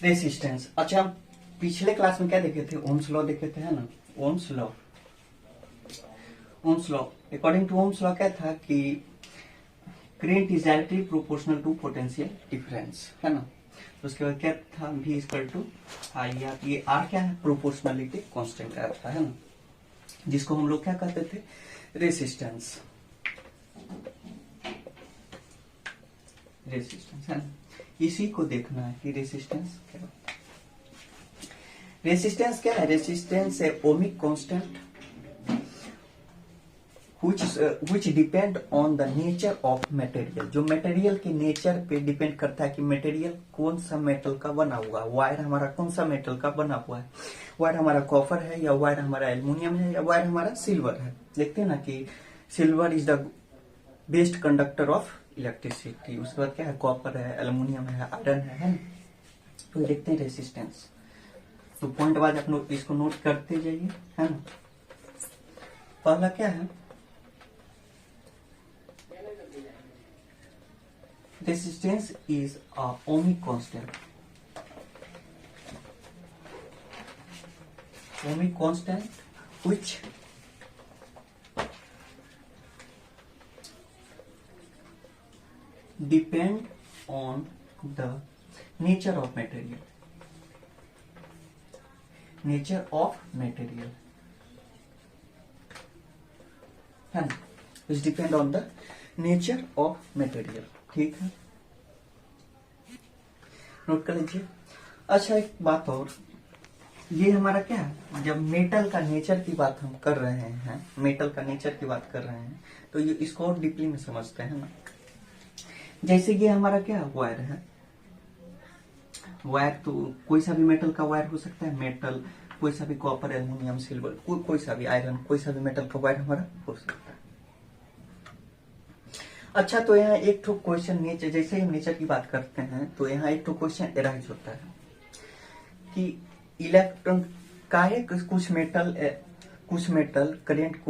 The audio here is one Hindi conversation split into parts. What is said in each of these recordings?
रेसिस्टेंस। अच्छा, हम पिछले क्लास में क्या देखे थे? ओम्स लॉ देखे थे, है ना? Ohm's law, Ohm's law, according to Ohm's law क्या था कि current is directly proportional to potential difference, है ना? तो उसके बाद क्या था? V equal to I R. ये आर क्या है? प्रोपोर्शनलिटी कांस्टेंट आता है ना, जिसको हम लोग क्या कहते थे? रेसिस्टेंस। रेसिस्टेंस, है ना? इसी को देखना है कि रेसिस्टेंस क्या होता है। रेसिस्टेंस क्या है? रेसिस्टेंस है ohmic constant which depend on the nature of material। जो मटेरियल के नेचर पे डिपेंड करता है कि मटेरियल कौन सा मेटल का बना हुआ है। वायर हमारा कौन सा मेटल का बना हुआ है? वायर हमारा कॉपर है, या वायर हमारा एल्युमिनियम है, या वायर हमारा सिल्वर है? देखते हैं ना कि silver is the best conductor of electricity. उसके बाद क्या है? कॉपर है, एल्युमिनियम है, आयरन है ना? तो देखते हैं रेसिस्टेंस। तो पॉइंट वाइज आप इसको नोट करते जाइए, है ना? पहला क्या है? Resistance is a ohmic constant। Ohmic constant which depend on the nature of material। Nature of material, है ना? Which depend on the nature of material। ठीक है, नोट कर लीजिए। अच्छा, एक बात और, ये हमारा क्या है? जब मेटल का नेचर की बात हम कर रहे हैं, मेटल का नेचर की बात कर रहे हैं, तो ये इसको और डीपली में समझते हैं ना। जैसे ये हमारा क्या वायर है, वायर तो कोई सा भी मेटल का वायर हो सकता है। मेटल कोई सा भी, कॉपर, एल्युमिनियम, सिल्वर, कोई सा भी, आयरन, कोई सा भी मेटल का वायर हमारा हो सकता है। अच्छा, तो यहाँ एक तो क्वेश्चन नेचर, जैसे ही हम नेचर की बात करते हैं तो यहाँ एक तो क्वेश्चन एराइज होता है कि इलेक्ट्रॉन काहे कुछ मेटल करंट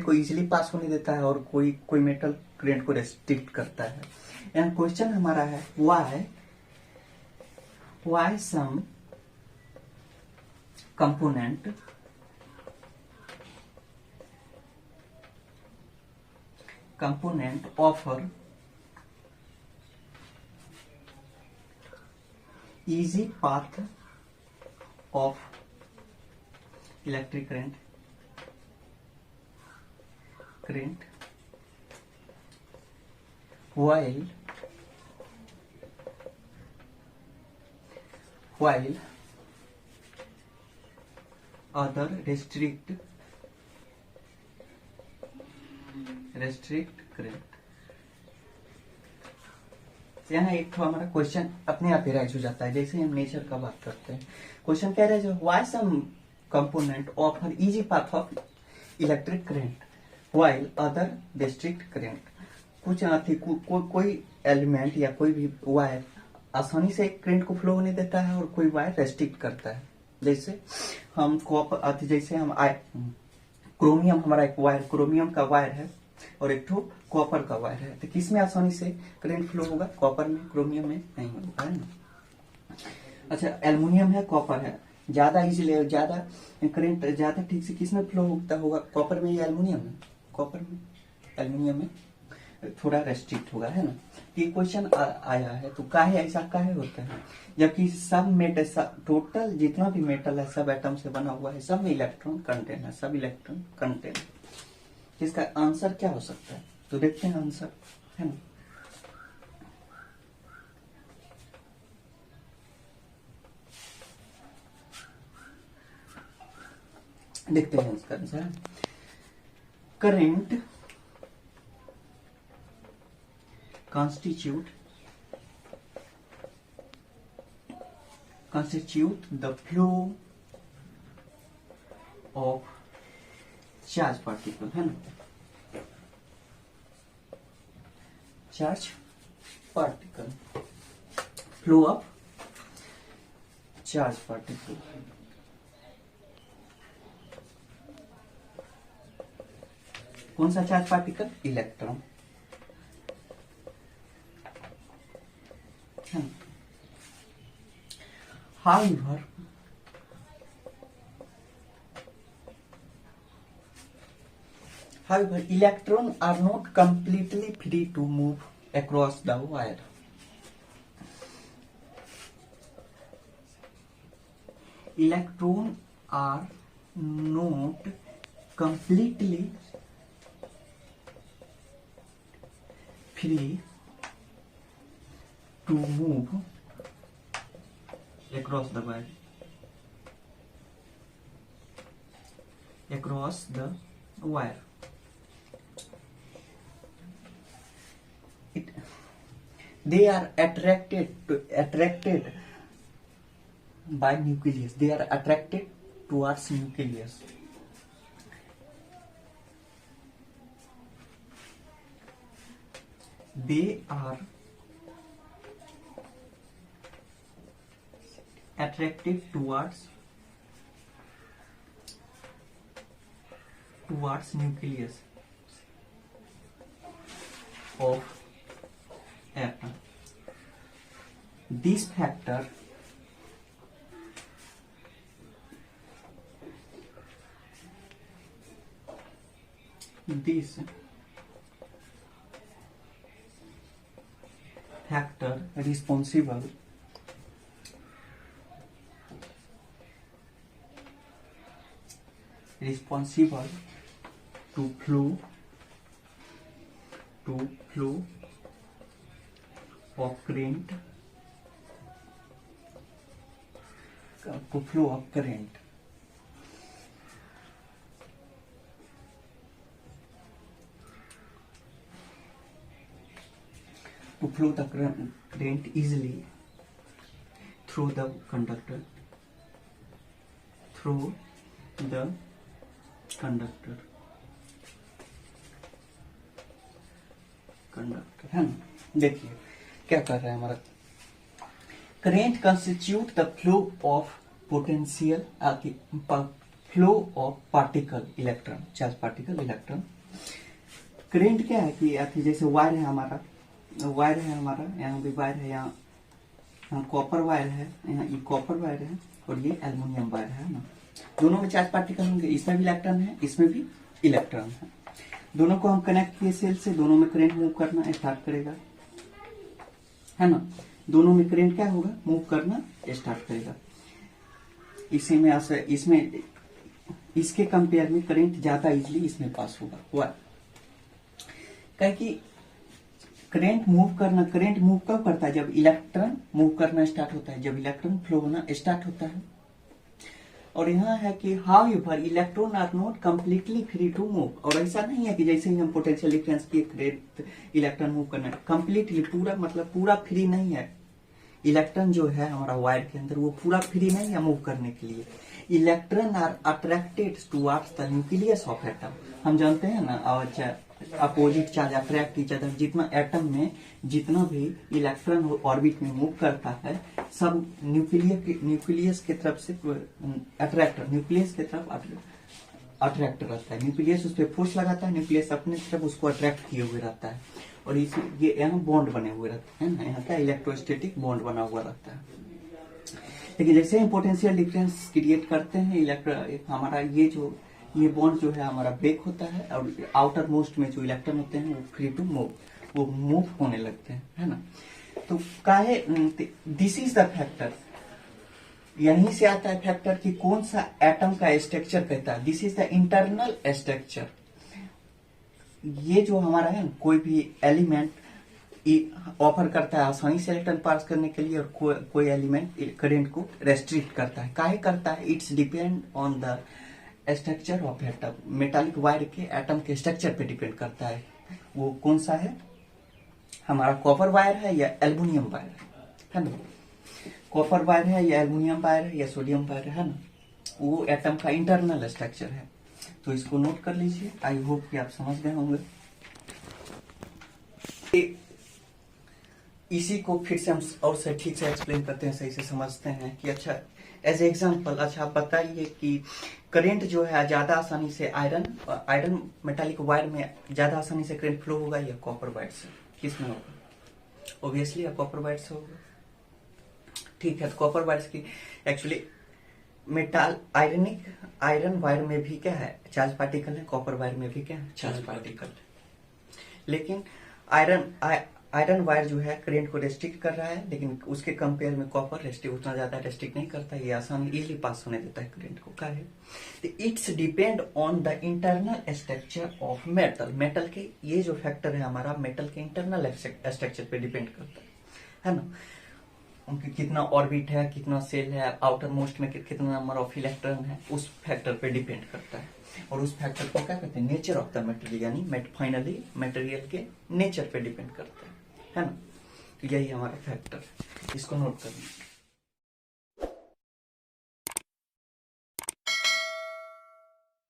को इजीली पास होने देता है, और कोई मेटल करंट को रेस्ट्रिक्ट करता है। यहाँ क्वेश्चन हमारा है why some component offer easy path of electric current while other restrict current। यहाँ एक तो हमारा क्वेश्चन अपने आप ही राइज हो जाता है जैसे हम नेचर का बात करते हैं। क्वेश्चन क्या रहे? Why some component offer easy path of electric current while other restrict current. कुछ कोई एलिमेंट या कोई भी वायर आसानी से करंट को फ्लो होने देता है, और कोई वायर रेस्ट्रिक्ट करता है। जैसे हम क्रोमियम, हमारा एक वायर क्रोमियम का वायर है, और एक ठो कॉपर का वायर है। तो किस में आसानी से करंट फ्लो होगा? कॉपर में, क्रोमियम में नहीं होगा, है ना? अच्छा, एल्युमिनियम है, कॉपर है, ज्यादा इजीली, ज्यादा करंट ज्यादा ठीक से किस में फ्लो होता होगा? कॉपर में या एल्युमिनियम में? कॉपर में। एल्युमिनियम में थोड़ा रेस्ट्रिक्ट होगा, है ना? ये क्वेश्चन आया है, तो काहे ऐसा काहे होता है? जबकि सब मेटल, टोटल जितना भी मेटल है सब एटम से बना हुआ है, सब में इलेक्ट्रॉन कंटेन है, सब इलेक्ट्रॉन कंटेन। इसका आंसर क्या हो सकता है? तो देखते हैं आंसर, है ना? देखते हैं इसका answer. Current constitute the flow of charge particle, है ना? Charge particle, flow of charge particle. कौन सा charge particle? Electron. however electrons are not completely free to move across the wire. Electrons are not completely free to move across the wire. They are attracted by nucleus. They are attracted towards nucleus. They are attracted towards nucleus of atom. This factor responsible to flow of current to flow the current easily through the conductor है ना। देखिए क्या कर रहा है हमारा current constitute the flow of potential flow of particle electron charge particle electron. Current क्या है कि जैसे वायर है हमारा यहाँ भी वायर है, यहाँ कॉपर वायर है, यहाँ ये कॉपर वायर है और ये एल्युमिनियम वायर है ना। दोनों में चार्ज पार्टिकल होंगे, इसमें भी इलेक्ट्रॉन है, इसमें भी इलेक्ट्रॉन है। दोनों को हम कनेक्ट किए सेल से, दोनों में करंट मूव करना स्टार्ट करेगा, है ना। दोनों में करंट क्या होगा, मूव करना स्टार्ट करेगा। इसमें इसके कंपेयर में करंट ज्यादा इजीली इसमें पास होगा। वाह, क्या कि करंट मूव कब करता है, जब इलेक्ट्रॉन मूव करना स्टार्ट होता है, जब इलेक्ट्रॉन फ्लो होना स्टार्ट होता है। और यहाँ है कि however electron are not completely free to move. और ऐसा नहीं है कि जैसे ही हम पोटेंशियल डिफरेंस की करंट इलेक्ट्रॉन मूव करना है, कंप्लीटली पूरा मतलब पूरा फ्री नहीं है। इलेक्ट्रॉन जो है हमारा वायर के अंदर वो पूरा फ्री नहीं है मूव करने के लिए। Electron are attracted towards the nucleus of atom. हम जानते हैं ना, और opposite charge attract each other. जितना एटम में जितना भी इलेक्ट्रॉन ऑर्बिट में मूव करता है सब न्यूक्लियस की तरफ से न्यूक्लियस की तरफ अट्रैक्ट रहता है। न्यूक्लियस उस पर फोर्स लगाता है, न्यूक्लियस अपने तरफ उसको अट्रैक्ट किए हुए रहता है। और ये यहाँ बॉन्ड बने हुए रहते हैं ना, यहाँ का इलेक्ट्रोस्टैटिक बॉन्ड बना हुआ रहता है। लेकिन जैसे हम पोटेंशियल डिफरेंस क्रिएट करते हैं, हमारा ये बॉन्ड जो है हमारा ब्रेक होता है और आउटर मोस्ट में जो इलेक्ट्रॉन होते हैं वो फ्री टू मूव, वो मूव होने लगते हैं, है ना। तो काहे दिस इज द फैक्टर, यहीं से आता है फैक्टर कि कौन सा एटम का स्ट्रक्चर कहता है। This is the internal structure. ये जो हमारा है कोई भी एलिमेंट ऑफर करता है आसानी से इलेक्ट्रॉन पास करने के लिए, और कोई एलिमेंट करंट को रेस्ट्रिक्ट करता है। काहे करता है, it's depend on the structure of atom. Metallic wire के एटम के स्ट्रक्चर पे डिपेंड करता है वो कौन सा है, हमारा कॉपर वायर है या एल्युमिनियम वायर है ना। कॉपर वायर है या एल्युमिनियम वायर है या सोडियम वायर है ना, वो एटम का इंटरनल स्ट्रक्चर है। तो इसको नोट कर लीजिए। आई होप कि आप समझ गए होंगे। इसी को फिर से हम और से ठीक से एक्सप्लेन करते हैं, सही से समझते हैं कि अच्छा एज एग्जाम्पल, अच्छा आप बताइए कि करंट जो है ज्यादा आसानी से आयरन मेटालिक वायर में ज्यादा आसानी से करंट फ्लो होगा या कॉपर वायर से, किस में होगा? ऑब्वियसली कॉपर वायर से होगा। ठीक है, तो कॉपर वायर्स की एक्चुअली मेटाल आयरन वायर में भी क्या है, चार्ज पार्टिकल है, कॉपर वायर में भी क्या है, चार्ज पार्टिकल है। लेकिन आयरन वायर जो है करंट को रेस्ट्रिक्ट कर रहा है, लेकिन उसके कंपेयर में कॉपर रेस्ट्रिक्ट उतना ज्यादा रेस्ट्रिक्ट नहीं करता, ये आसानी इजीली पास होने देता है करंट को। क्या है, it's depend on the internal structure of metal के, ये जो फैक्टर है हमारा मेटल के इंटरनल स्ट्रक्चर पे डिपेंड करता है ना, उनकी कितना ऑर्बिट है, कितना सेल है, आउटर मोस्ट में कितना नंबर ऑफ इलेक्ट्रॉन है, उस फैक्टर पे डिपेंड करता है। और उस फैक्टर को क्या कहते हैं, नेचर ऑफ द मटेरियल, यानी फाइनली मटेरियल के नेचर पे डिपेंड करता है ना। तो यही हमारा फैक्टर है, इसको नोट करना।